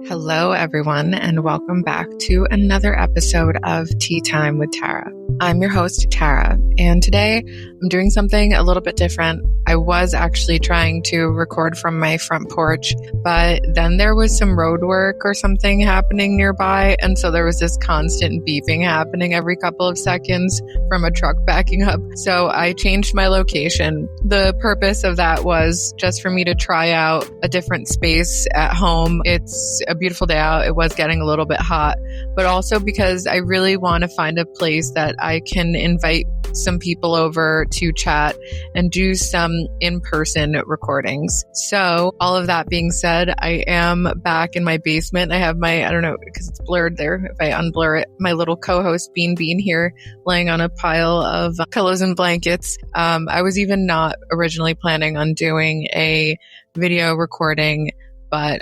Hello, everyone, and welcome back to another episode of Tea Time with Tara. I'm your host, Tara, and today I'm doing something a little bit different. I was actually trying to record from my front porch, but then there was some road work or something happening nearby, and so there was this constant beeping happening every couple of seconds from a truck backing up. So I changed my location. The purpose of that was just for me to try out a different space at home. It's a beautiful day out. It was getting a little bit hot, but also because I really want to find a place that I can invite some people over to chat and do some in-person recordings. So all of that being said, I am back in my basement. I have my, I don't know, because it's blurred there. If I unblur it, my little co-host Bean here laying on a pile of pillows and blankets. I was even not originally planning on doing a video recording, but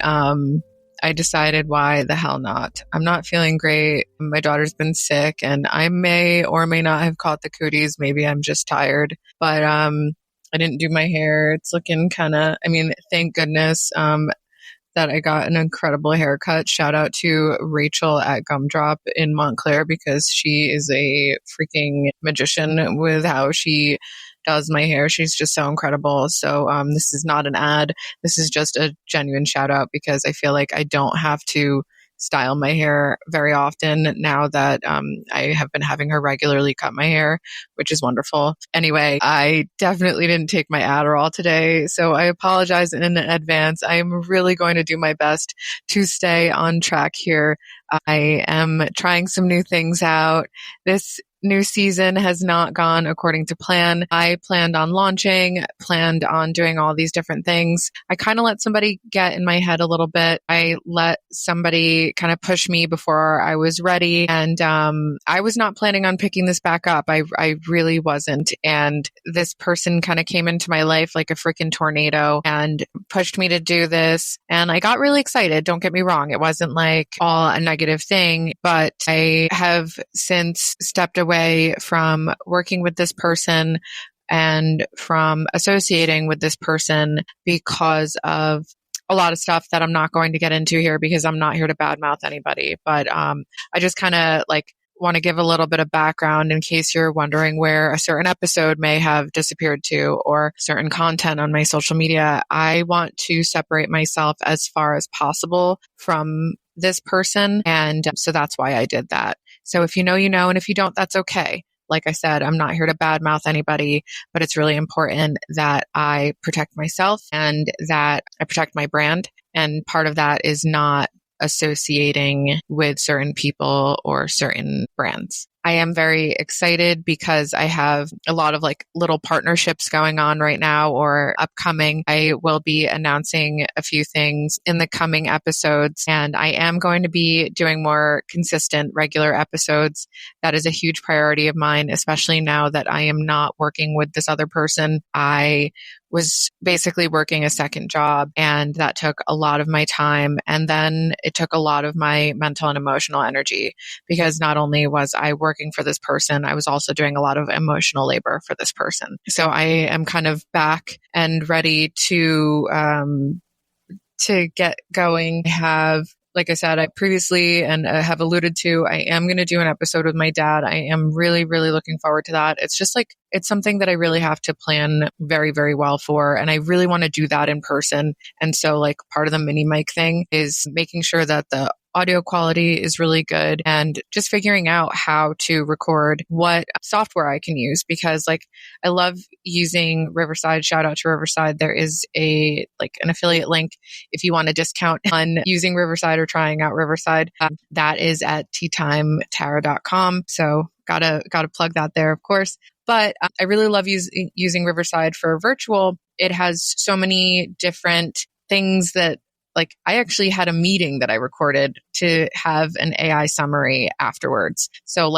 I decided why the hell not. I'm not feeling great. My daughter's been sick and I may or may not have caught the cooties. Maybe I'm just tired, but I didn't do my hair. It's looking kind of, thank goodness that I got an incredible haircut. Shout out to Rachel at Gumdrop in Montclair because she is a freaking magician with how she does my hair. She's just so incredible. So this is not an ad. This is just a genuine shout out because I feel like I don't have to style my hair very often now that I have been having her regularly cut my hair, which is wonderful. Anyway, I definitely didn't take my Adderall today, so I apologize in advance. I am really going to do my best to stay on track here. I am trying some new things out. This new season has not gone according to plan. I planned on launching, planned on doing all these different things. I kind of let somebody get in my head a little bit. I let somebody kind of push me before I was ready. And I was not planning on picking this back up. I really wasn't. And this person kind of came into my life like a freaking tornado and pushed me to do this. And I got really excited. Don't get me wrong. It wasn't like all a negative thing, but I have since stepped away from working with this person and from associating with this person because of a lot of stuff that I'm not going to get into here because I'm not here to badmouth anybody. But I just kind of want to give a little bit of background in case you're wondering where a certain episode may have disappeared to or certain content on my social media. I want to separate myself as far as possible from this person. And so that's why I did that. So if you know, you know, and if you don't, that's okay. Like I said, I'm not here to badmouth anybody, but it's really important that I protect myself and that I protect my brand. And part of that is not associating with certain people or certain brands. I am very excited because I have a lot of little partnerships going on right now or upcoming. I will be announcing a few things in the coming episodes, and I am going to be doing more consistent, regular episodes. That is a huge priority of mine, especially now that I am not working with this other person. I was basically working a second job, and that took a lot of my time. And then it took a lot of my mental and emotional energy because not only was I working for this person, I was also doing a lot of emotional labor for this person. So I am kind of back and ready to get going. I have, like I said, I previously and have alluded to, I am going to do an episode with my dad. I am really, really looking forward to that. It's just it's something that I really have to plan very, very well for. And I really want to do that in person. And so part of the mini mic thing is making sure that the audio quality is really good and just figuring out how to record what software I can use because I love using Riverside. Shout out to Riverside. There is an affiliate link if you want a discount on using Riverside or trying out Riverside. That is at teatimetara.com. So gotta plug that there, of course. But I really love using Riverside for virtual. It has so many different things that I actually had a meeting that I recorded to have an AI summary afterwards. So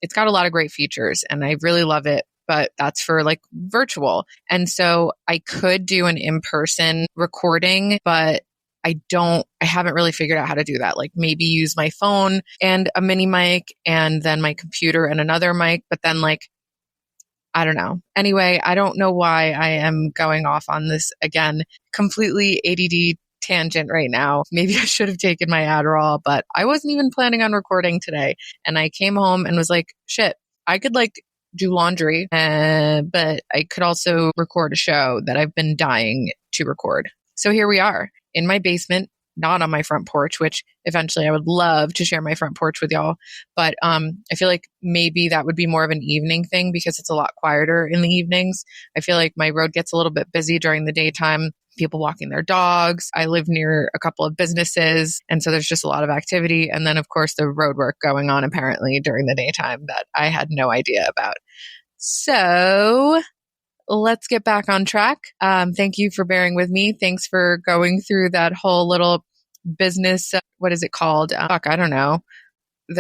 it's got a lot of great features and I really love it, but that's for virtual. And so I could do an in-person recording, but I haven't really figured out how to do that. Maybe use my phone and a mini mic and then my computer and another mic, but then I don't know. Anyway, I don't know why I am going off on this again. Completely ADD tangent right now. Maybe I should have taken my Adderall, but I wasn't even planning on recording today. And I came home and was like, shit, I could do laundry, but I could also record a show that I've been dying to record. So here we are in my basement, not on my front porch, which eventually I would love to share my front porch with y'all. But I feel like maybe that would be more of an evening thing because it's a lot quieter in the evenings. I feel like my road gets a little bit busy during the daytime. People walking their dogs. I live near a couple of businesses. And so there's just a lot of activity. And then, of course, the road work going on apparently during the daytime that I had no idea about. So let's get back on track. Thank you for bearing with me. Thanks for going through that whole little business. What is it called? I don't know. Is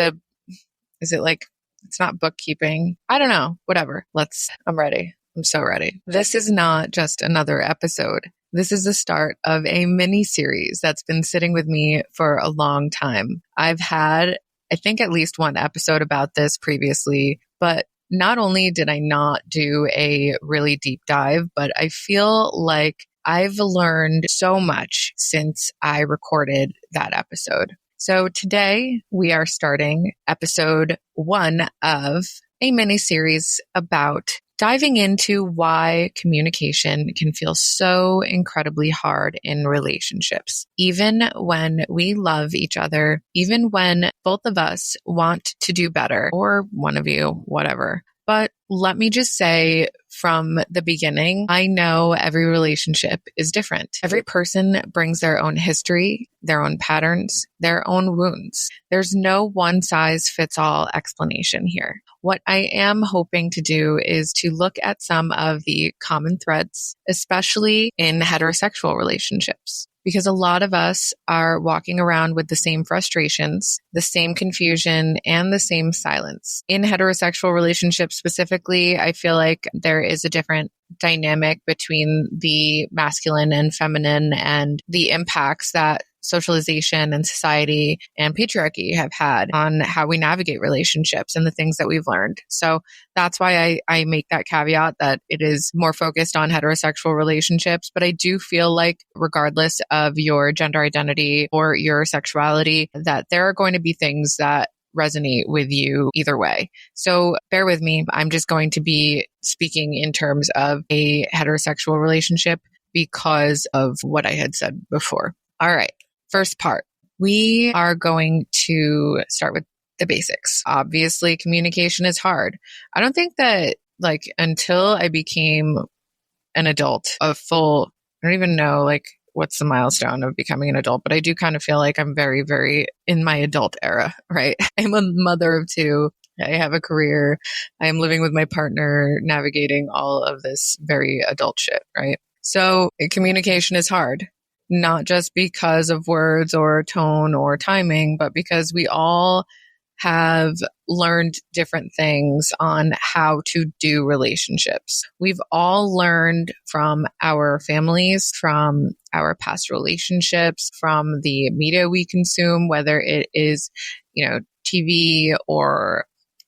it it's not bookkeeping? I don't know. Whatever. I'm ready. I'm so ready. This is not just another episode. This is the start of a mini series that's been sitting with me for a long time. I've had, I think, at least one episode about this previously, but not only did I not do a really deep dive, but I feel like I've learned so much since I recorded that episode. So today we are starting episode 1 of a mini series about diving into why communication can feel so incredibly hard in relationships, even when we love each other, even when both of us want to do better, or one of you, whatever. But let me just say from the beginning, I know every relationship is different. Every person brings their own history, their own patterns, their own wounds. There's no one size fits all explanation here. What I am hoping to do is to look at some of the common threads, especially in heterosexual relationships. Because a lot of us are walking around with the same frustrations, the same confusion, and the same silence. In heterosexual relationships specifically, I feel like there is a different dynamic between the masculine and feminine and the impacts that socialization and society and patriarchy have had on how we navigate relationships and the things that we've learned. So that's why I make that caveat that it is more focused on heterosexual relationships. But I do feel like regardless of your gender identity or your sexuality, that there are going to be things that resonate with you either way. So bear with me. I'm just going to be speaking in terms of a heterosexual relationship because of what I had said before. All right. First part, we are going to start with the basics. Obviously, communication is hard. I don't think that until I became an adult, I don't even know what's the milestone of becoming an adult, but I do kind of feel like I'm very, very in my adult era, right? I'm a mother of 2. I have a career. I am living with my partner, navigating all of this very adult shit, right? So communication is hard. Not just because of words or tone or timing, but because we all have learned different things on how to do relationships. We've all learned from our families, from our past relationships, from the media we consume, whether it is, TV or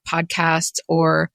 podcasts or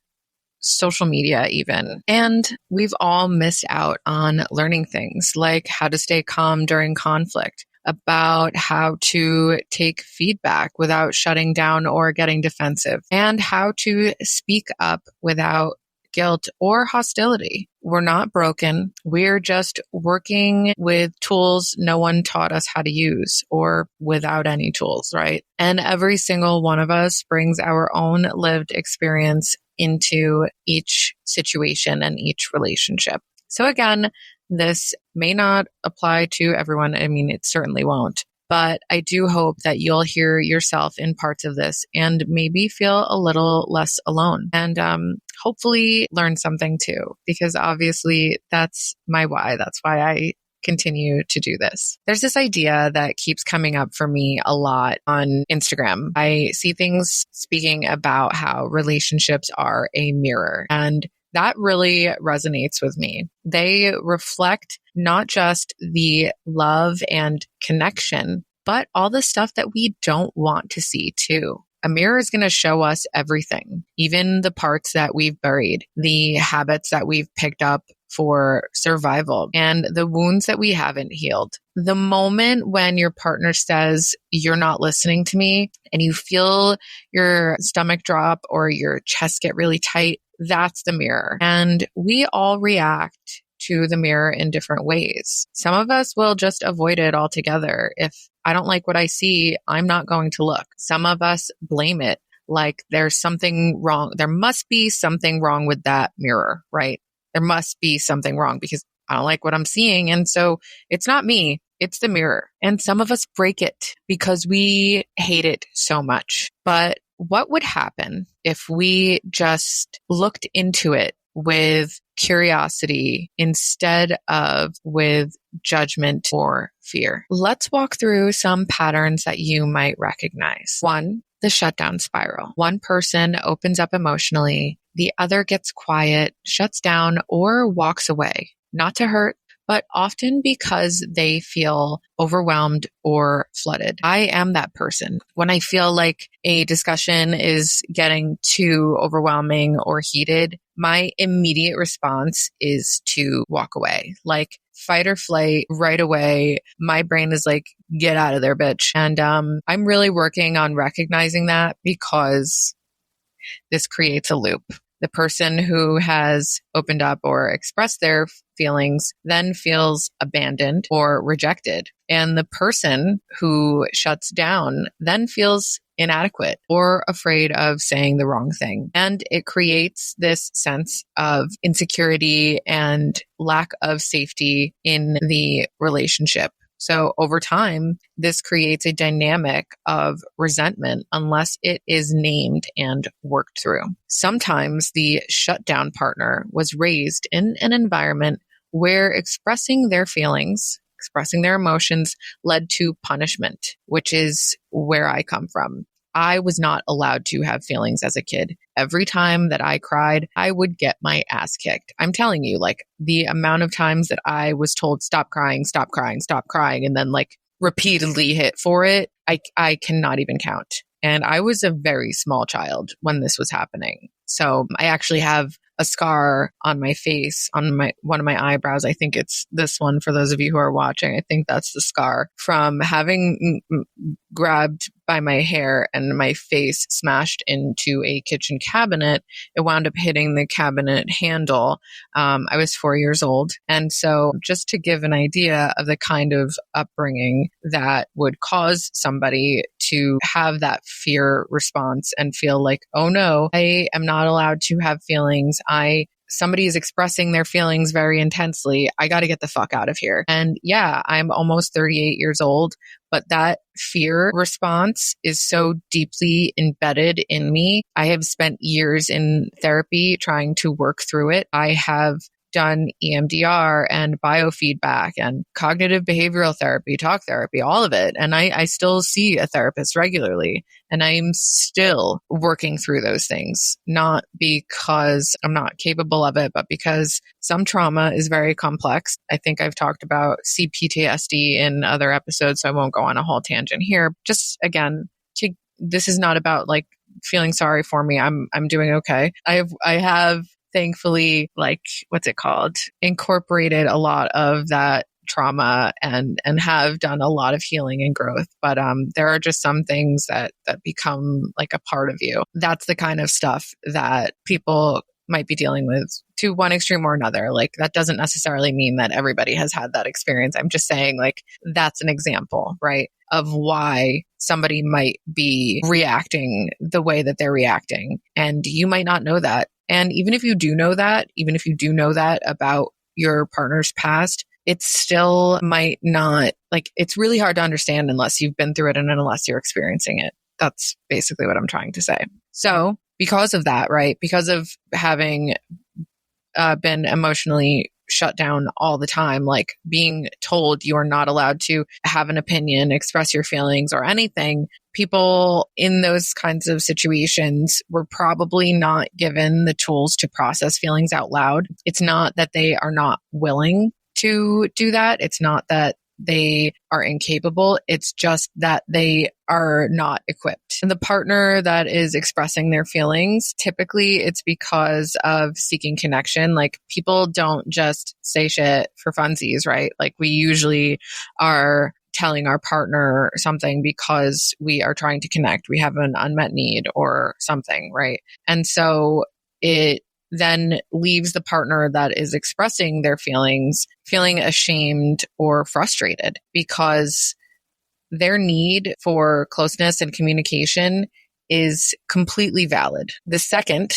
social media even. And we've all missed out on learning things like how to stay calm during conflict, about how to take feedback without shutting down or getting defensive, and how to speak up without guilt or hostility. We're not broken. We're just working with tools no one taught us how to use, or without any tools, right? And every single one of us brings our own lived experience into each situation and each relationship. So again, this may not apply to everyone. I mean, it certainly won't. But I do hope that you'll hear yourself in parts of this and maybe feel a little less alone and hopefully learn something too, because obviously that's my why. That's why I continue to do this. There's this idea that keeps coming up for me a lot on Instagram. I see things speaking about how relationships are a mirror, and that really resonates with me. They reflect not just the love and connection, but all the stuff that we don't want to see too. A mirror is going to show us everything, even the parts that we've buried, the habits that we've picked up for survival and the wounds that we haven't healed. The moment when your partner says, "You're not listening to me," and you feel your stomach drop or your chest get really tight, that's the mirror. And we all react to the mirror in different ways. Some of us will just avoid it altogether. If I don't like what I see, I'm not going to look. Some of us blame it like there's something wrong. There must be something wrong with that mirror, right? There must be something wrong because I don't like what I'm seeing. And so it's not me, it's the mirror. And some of us break it because we hate it so much. But what would happen if we just looked into it with curiosity instead of with judgment or fear? Let's walk through some patterns that you might recognize. One, the shutdown spiral. One person opens up emotionally, the other gets quiet, shuts down, or walks away. Not to hurt, but often because they feel overwhelmed or flooded. I am that person. When I feel like a discussion is getting too overwhelming or heated, my immediate response is to walk away. Like fight or flight right away. My brain is like, get out of there, bitch. And I'm really working on recognizing that because this creates a loop. The person who has opened up or expressed their feelings then feels abandoned or rejected. And the person who shuts down then feels inadequate or afraid of saying the wrong thing. And it creates this sense of insecurity and lack of safety in the relationship. So over time, this creates a dynamic of resentment unless it is named and worked through. Sometimes the shutdown partner was raised in an environment where expressing their feelings, expressing their emotions led to punishment, which is where I come from. I was not allowed to have feelings as a kid. Every time that I cried, I would get my ass kicked. I'm telling you, like the amount of times that I was told, stop crying, stop crying, stop crying, and then like repeatedly hit for it, I cannot even count. And I was a very small child when this was happening. So I actually have a scar on my face, on one of my eyebrows. I think it's this one for those of you who are watching. I think that's the scar from having grabbed by my hair and my face smashed into a kitchen cabinet. It wound up hitting the cabinet handle. I was 4 years old. And so just to give an idea of the kind of upbringing that would cause somebody to have that fear response and feel like, oh no, I am not allowed to have feelings. Somebody is expressing their feelings very intensely. I got to get the fuck out of here. And yeah, I'm almost 38 years old, but that fear response is so deeply embedded in me. I have spent years in therapy trying to work through it. I have done EMDR and biofeedback and cognitive behavioral therapy, talk therapy, all of it. And I still see a therapist regularly. And I'm still working through those things, not because I'm not capable of it, but because some trauma is very complex. I think I've talked about CPTSD in other episodes, so I won't go on a whole tangent here. Just again, this is not about like feeling sorry for me. I'm doing okay. I have thankfully, like, what's it called? Incorporated a lot of that trauma and have done a lot of healing and growth. But there are just some things that become like a part of you. That's the kind of stuff that people might be dealing with to one extreme or another. Like that doesn't necessarily mean that everybody has had that experience. I'm just saying like that's an example, right? Of why somebody might be reacting the way that they're reacting. And you might not know that. And even if you do know that about your partner's past, it still might not, like, it's really hard to understand unless you've been through it and unless you're experiencing it. That's basically what I'm trying to say. So because of that, right? Because of having been emotionally shut down all the time, like being told you are not allowed to have an opinion, express your feelings or anything, people in those kinds of situations were probably not given the tools to process feelings out loud. It's not that they are not willing to do that. It's not that they are incapable. It's just that they are not equipped. And the partner that is expressing their feelings, typically it's because of seeking connection. Like people don't just say shit for funsies, right? Like we usually are telling our partner something because we are trying to connect. We have an unmet need or something, right? And so it then leaves the partner that is expressing their feelings feeling ashamed or frustrated because their need for closeness and communication is completely valid. The second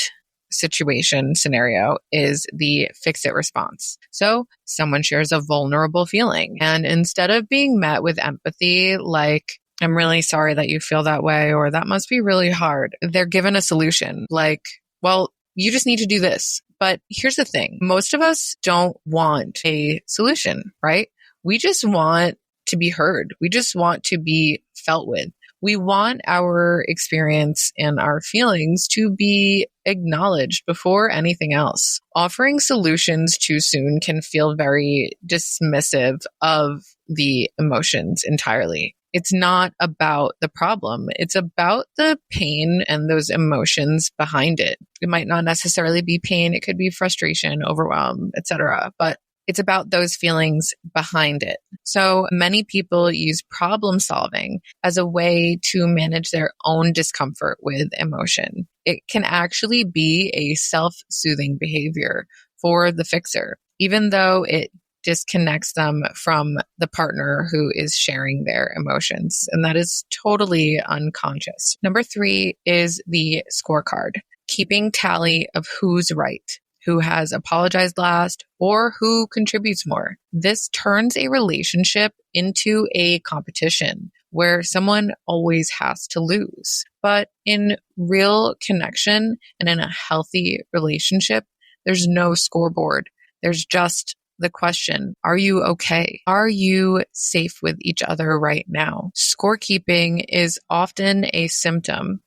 scenario is the fix it response. So someone shares a vulnerable feeling, and instead of being met with empathy, like, I'm really sorry that you feel that way, or that must be really hard, they're given a solution like, well, you just need to do this. But here's the thing. Most of us don't want a solution, right? We just want to be heard. We just want to be felt with. We want our experience and our feelings to be acknowledged before anything else. Offering solutions too soon can feel very dismissive of the emotions entirely. It's not about the problem. It's about the pain and those emotions behind it. It might not necessarily be pain. It could be frustration, overwhelm, etc. But it's about those feelings behind it. So many people use problem solving as a way to manage their own discomfort with emotion. It can actually be a self-soothing behavior for the fixer, even though it disconnects them from the partner who is sharing their emotions. And that is totally unconscious. Number 3 is the scorecard, keeping tally of who's right, who has apologized last, or who contributes more. This turns a relationship into a competition where someone always has to lose. But in real connection and in a healthy relationship, there's no scoreboard. There's just the question, are you okay? Are you safe with each other right now? Scorekeeping is often a symptom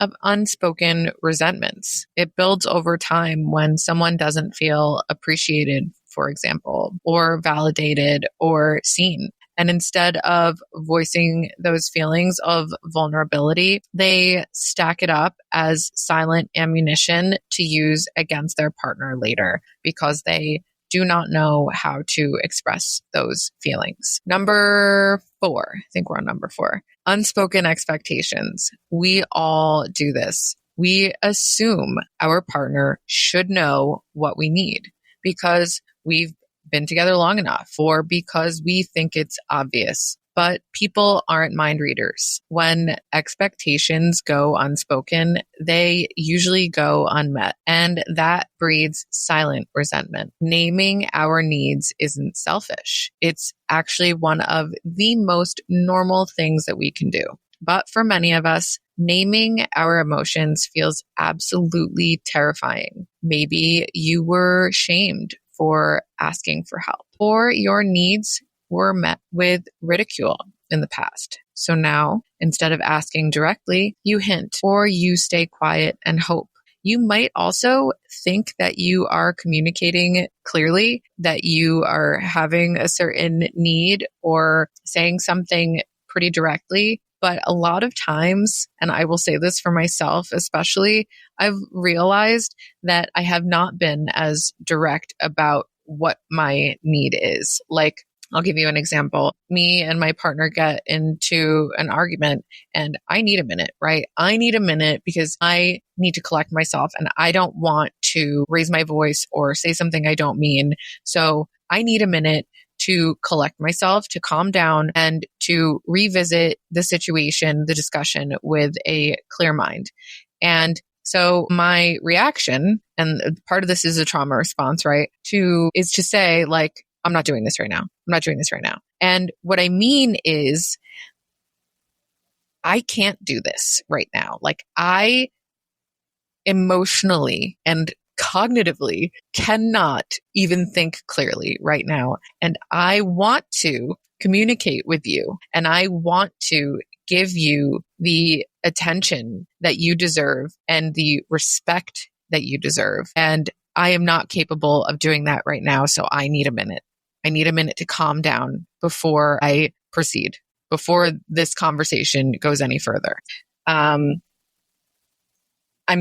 of unspoken resentments. It builds over time when someone doesn't feel appreciated, for example, or validated or seen. And instead of voicing those feelings of vulnerability, they stack it up as silent ammunition to use against their partner later because they do not know how to express those feelings. Number 4, I think we're on number 4, unspoken expectations. We all do this. We assume our partner should know what we need because we've been together long enough or because we think it's obvious. But people aren't mind readers. When expectations go unspoken, they usually go unmet, and that breeds silent resentment. Naming our needs isn't selfish. It's actually one of the most normal things that we can do. But for many of us, naming our emotions feels absolutely terrifying. Maybe you were shamed for asking for help, or your needs were met with ridicule in the past. So now, instead of asking directly, you hint or you stay quiet and hope. You might also think that you are communicating clearly, that you are having a certain need or saying something pretty directly. But a lot of times, and I will say this for myself especially, I've realized that I have not been as direct about what my need is. Like, I'll give you an example. Me and my partner get into an argument and I need a minute, right? I need a minute because I need to collect myself and I don't want to raise my voice or say something I don't mean. So I need a minute to collect myself, to calm down and to revisit the situation, the discussion with a clear mind. And so my reaction, and part of this is a trauma response, right? Is to say like, I'm not doing this right now. I'm not doing this right now. And what I mean is, I can't do this right now. Like I emotionally and cognitively cannot even think clearly right now. And I want to communicate with you and I want to give you the attention that you deserve and the respect that you deserve. And I am not capable of doing that right now. So I need a minute. I need a minute to calm down before I proceed, before this conversation goes any further. I'm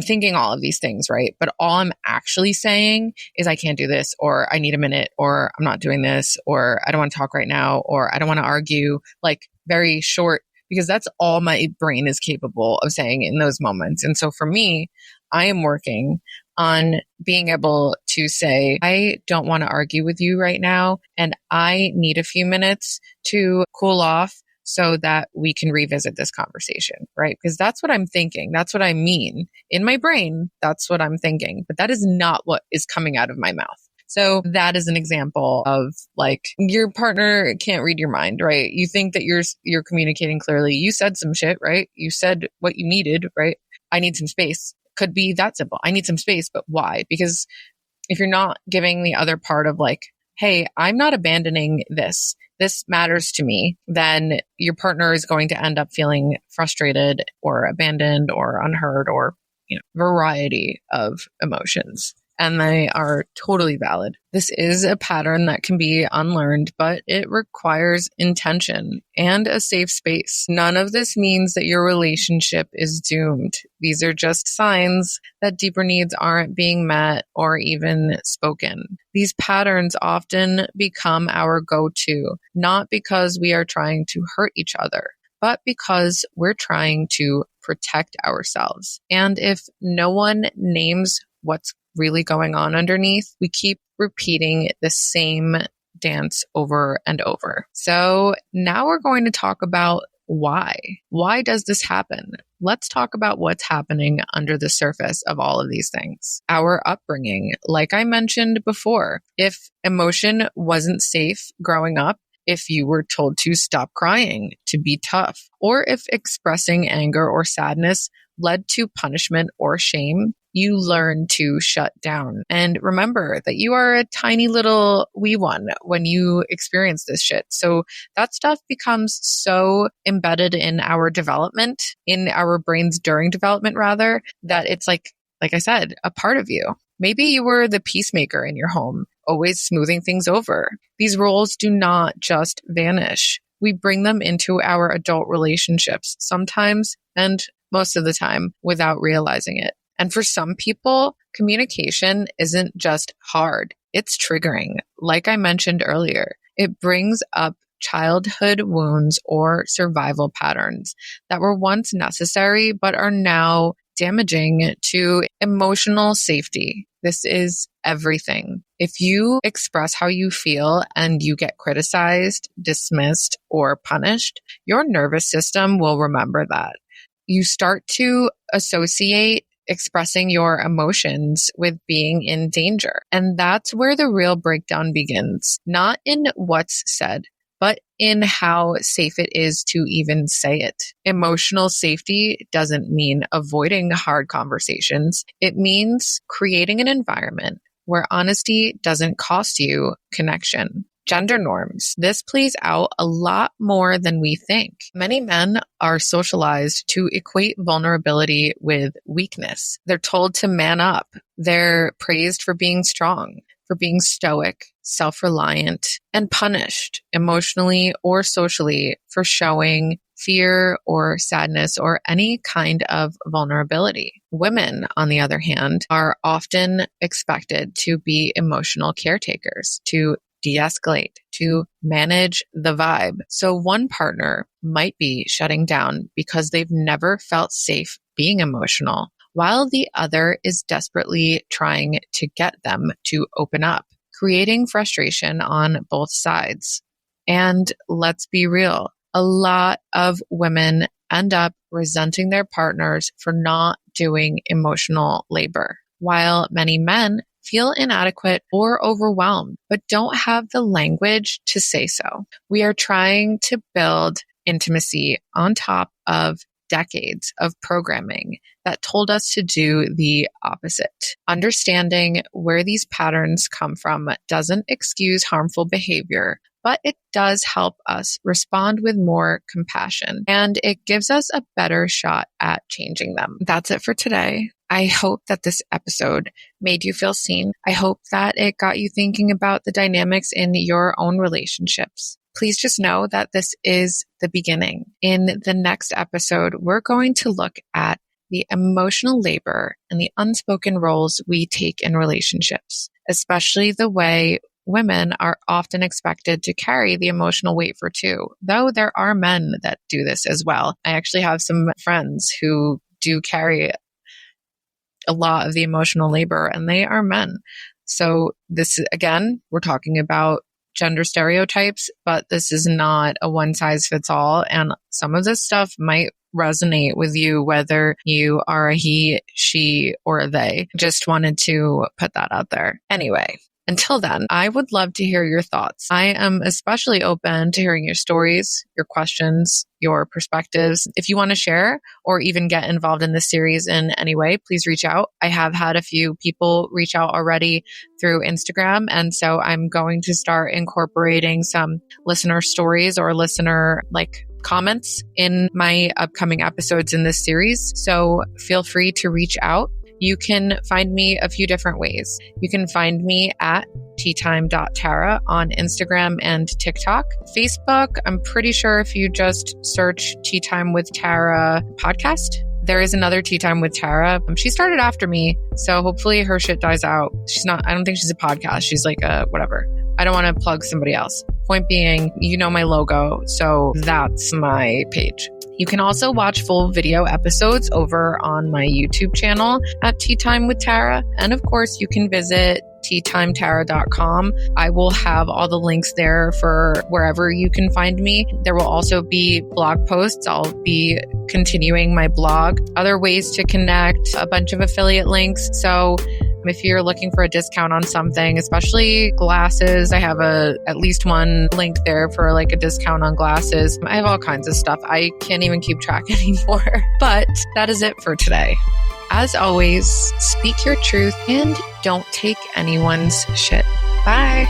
thinking all of these things, right? But all I'm actually saying is I can't do this, or I need a minute, or I'm not doing this, or I don't want to talk right now, or I don't want to argue, like very short, because that's all my brain is capable of saying in those moments. And so for me, I am working on being able to say, I don't want to argue with you right now, and I need a few minutes to cool off so that we can revisit this conversation, right? Because that's what I'm thinking. That's what I mean. In my brain, that's what I'm thinking. But that is not what is coming out of my mouth. So that is an example of like your partner can't read your mind, right? You think that you're communicating clearly. You said some shit, right? You said what you needed, right? I need some space. Could be that simple. I need some space, but why? Because if you're not giving the other part of like, hey, I'm not abandoning this. This matters to me, then your partner is going to end up feeling frustrated or abandoned or unheard or, variety of emotions. And they are totally valid. This is a pattern that can be unlearned, but it requires intention and a safe space. None of this means that your relationship is doomed. These are just signs that deeper needs aren't being met or even spoken. These patterns often become our go-to, not because we are trying to hurt each other, but because we're trying to protect ourselves. And if no one names what's really going on underneath, we keep repeating the same dance over and over. So now we're going to talk about why. Why does this happen? Let's talk about what's happening under the surface of all of these things. Our upbringing, like I mentioned before, if emotion wasn't safe growing up, if you were told to stop crying, to be tough, or if expressing anger or sadness led to punishment or shame, you learn to shut down. And remember that you are a tiny little wee one when you experience this shit. So that stuff becomes so embedded in our development, in our brains during development rather, that it's like I said, a part of you. Maybe you were the peacemaker in your home, always smoothing things over. These roles do not just vanish. We bring them into our adult relationships, sometimes and most of the time without realizing it. And for some people, communication isn't just hard, it's triggering. Like I mentioned earlier, it brings up childhood wounds or survival patterns that were once necessary but are now damaging to emotional safety. This is everything. If you express how you feel and you get criticized, dismissed, or punished, your nervous system will remember that. You start to associate expressing your emotions with being in danger. And that's where the real breakdown begins, not in what's said, but in how safe it is to even say it. Emotional safety doesn't mean avoiding hard conversations. It means creating an environment where honesty doesn't cost you connection. Gender norms. This plays out a lot more than we think. Many men are socialized to equate vulnerability with weakness. They're told to man up. They're praised for being strong, for being stoic, self-reliant, and punished emotionally or socially for showing fear or sadness or any kind of vulnerability. Women, on the other hand, are often expected to be emotional caretakers, to de-escalate, to manage the vibe. So one partner might be shutting down because they've never felt safe being emotional, while the other is desperately trying to get them to open up, creating frustration on both sides. And let's be real, a lot of women end up resenting their partners for not doing emotional labor, while many men feel inadequate or overwhelmed, but don't have the language to say so. We are trying to build intimacy on top of decades of programming that told us to do the opposite. Understanding where these patterns come from doesn't excuse harmful behavior, but it does help us respond with more compassion, and it gives us a better shot at changing them. That's it for today. I hope that this episode made you feel seen. I hope that it got you thinking about the dynamics in your own relationships. Please just know that this is the beginning. In the next episode, we're going to look at the emotional labor and the unspoken roles we take in relationships, especially the way women are often expected to carry the emotional weight for two, though there are men that do this as well. I actually have some friends who do carry a lot of the emotional labor, and they are men. So this, again, we're talking about gender stereotypes, but this is not a one size fits all. And some of this stuff might resonate with you, whether you are a he, she, or a they. Just wanted to put that out there. Anyway, until then, I would love to hear your thoughts. I am especially open to hearing your stories, your questions, your perspectives. If you want to share or even get involved in this series in any way, please reach out. I have had a few people reach out already through Instagram, and so I'm going to start incorporating some listener stories or listener comments in my upcoming episodes in this series. So feel free to reach out. You can find me a few different ways. You can find me at teatime.tara on Instagram and TikTok. Facebook, I'm pretty sure if you just search Tea Time with Tara podcast, there is another Tea Time with Tara. She started after me, so hopefully her shit dies out. I don't think she's a podcast. She's like a whatever. I don't want to plug somebody else. Point being, you know my logo, so that's my page. You can also watch full video episodes over on my YouTube channel at Tea Time with Tara. And of course, you can visit teatimetara.com. I will have all the links there for wherever you can find me. There will also be blog posts. I'll be continuing my blog, other ways to connect, a bunch of affiliate links. So if you're looking for a discount on something, especially glasses, I have at least one link there for a discount on glasses. I have all kinds of stuff. I can't even keep track anymore. But that is it for today. As always, speak your truth and don't take anyone's shit. Bye.